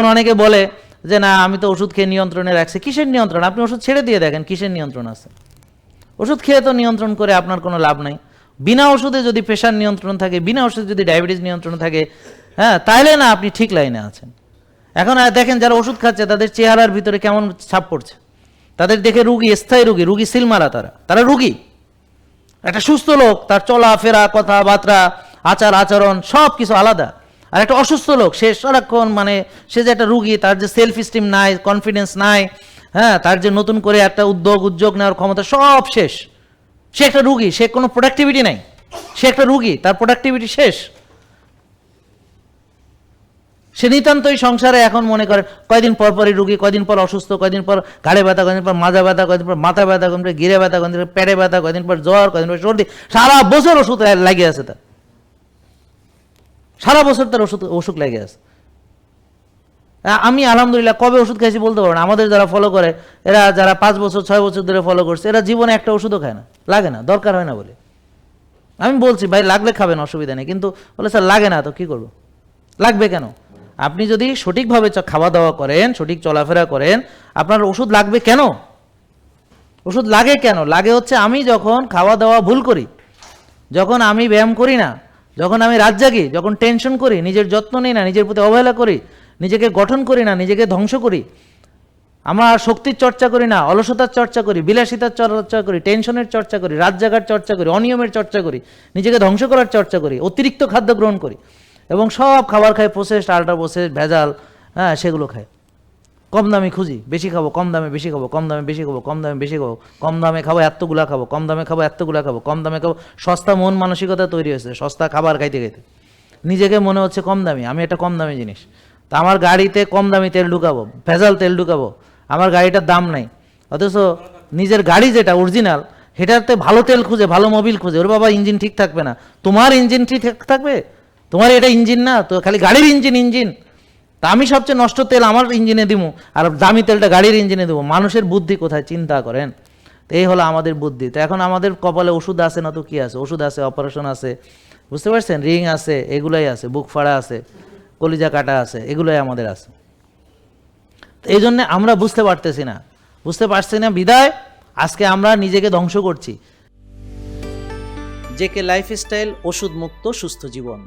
অনেকে বলে যে না আমি তো ওষুধ খেয়ে নিয়ন্ত্রণে রাখছি। কিসের নিয়ন্ত্রণ? আপনি ওষুধ ছেড়ে দিয়ে দেখেন কিসের নিয়ন্ত্রণ আছে। ওষুধ খেয়ে তো নিয়ন্ত্রণ করে আপনার কোনো লাভ নাই। বিনা ওষুধে যদি প্রেশার নিয়ন্ত্রণ থাকে, বিনা ওষুধে যদি ডায়াবেটিস নিয়ন্ত্রণ থাকে, হ্যাঁ, তাহলে না আপনি ঠিক লাইনে আছেন। এখন দেখেন যারা ওষুধ খাচ্ছে তাদের চেহারার ভিতরে কেমন ছাপ পড়ছে, তাদের দেখে রুগী, স্থায়ী রুগী সিলমারা, তারা রুগী। একটা সুস্থ লোক তার চলাফেরা, কথাবার্তা, আচার আচরণ সব কিছু আলাদা। আর একটা অসুস্থ লোক সে সারাক্ষণ সে যে একটা রুগী, তার যে সেলফ স্টিম নাই, কনফিডেন্স নাই, হ্যাঁ, তার যে নতুন করে একটা উদ্যোগ নেওয়ার ক্ষমতা সব শেষ। সে একটা রুগী, সে কোনো প্রোডাক্টিভিটি নাই, সে একটা রুগী, তার প্রোডাক্টিভিটি শেষ। সে নিতান্তই সংসারে এখন মনে করে কয়দিন পর পরই রুগী, কয়দিন পর অসুস্থ, কয়দিন পর ঘাড়ে ব্যথা, কয়দিন পর মাজা ব্যথা, কয়দিন পর মাথা ব্যথা, কয়দিন পর গিরে ব্যথা, কয়দিন পর পেটে ব্যথা, কয়দিন পর জ্বর, কয়দিন পর সর্দি। সারা বছর ওষুধ লাগে আছে তার, সারা বছর তার ওষুধ লেগে আছে। আমি আলহামদুলিল্লাহ কবে ওষুধ খাইছি বলতে পারবো না। আমাদের যারা ফলো করে, এরা যারা 5 বছর 6 বছর ধরে ফলো করছে, এরা জীবনে একটা ওষুধও খায় না, লাগে না, দরকার হয় না বলে। আমি বলছি ভাই লাগলে খাবেন, অসুবিধা নেই, কিন্তু বলে স্যার লাগে না তো কি করবো? লাগবে কেন? আপনি যদি সঠিকভাবে খাওয়া দাওয়া করেন, সঠিক চলাফেরা করেন, আপনার ওষুধ লাগবে কেন? ওষুধ লাগে কেন? লাগে হচ্ছে আমি যখন খাওয়া দাওয়া ভুল করি, যখন আমি ব্যায়াম করি না, যখন আমি রাত জাগি, যখন টেনশন করি, নিজের যত্ন নিই না, নিজের প্রতি অবহেলা করি, নিজেকে গঠন করি না, নিজেকে ধ্বংস করি, আমরা শক্তির চর্চা করি না, অলসতার চর্চা করি, বিলাসিতার চর্চা করি, টেনশনের চর্চা করি, রাত জাগার চর্চা করি, অনিয়মের চর্চা করি, নিজেকে ধ্বংস করার চর্চা করি, অতিরিক্ত খাদ্য গ্রহণ করি এবং সব খাবার খাই প্রসেসড, আল্ট্রা প্রসেসড, ভেজাল, হ্যাঁ, সেগুলো খাই। কম দামে খুঁজি, বেশি খাবো, কম দামে বেশি খাবো, কম দামে বেশি খাবো, কম দামে বেশি খাবো, কম দামে খাবো এতগুলা খাবো, কম দামে খাবো এতগুলা খাবো, কম দামে খাবো। সস্তা মন মানসিকতা তৈরি হয়েছে, সস্তা খাবার খাইতে খাইতে নিজেকে মনে হচ্ছে কম দামি, আমি একটা কম দামি জিনিস। তা আমার গাড়িতে কম দামি তেল ঢুকাবো, ভেজাল তেল ঢুকাবো, আমার গাড়িটার দাম নাই, অথচ নিজের গাড়ি যেটা অরিজিনাল সেটাতে ভালো তেল খুঁজে, ভালো মোবিল খুঁজে। ওর বাবা ইঞ্জিন ঠিক থাকবে না, তোমার ইঞ্জিন ঠিক থাকবে? তোমার এটা ইঞ্জিন না তো, খালি গাড়ির ইঞ্জিন। তা আমি সবচেয়ে নষ্ট তেল আমার ইঞ্জিনে দিব, আর দামি তেলটা গাড়ির ইঞ্জিনে দেবো। মানুষের বুদ্ধি কোথায়, চিন্তা করেন। তো এই হলো আমাদের বুদ্ধি। তো এখন আমাদের কপালে ওষুধ আছে না তো কি আছে? ওষুধ আছে, অপারেশন আছে, বুঝতে পারছেন, রিং আছে, এগুলাই আছে, বুক ফাড়া আছে, কলিজা কাটা আছে, এগুলোই আমাদের আছে। এই জন্যে আমরা বুঝতে পারছি না বিদায় আজকে আমরা নিজেকে ধ্বংস করছি। জেকে লাইফস্টাইল, ওষুধ মুক্ত সুস্থ জীবন।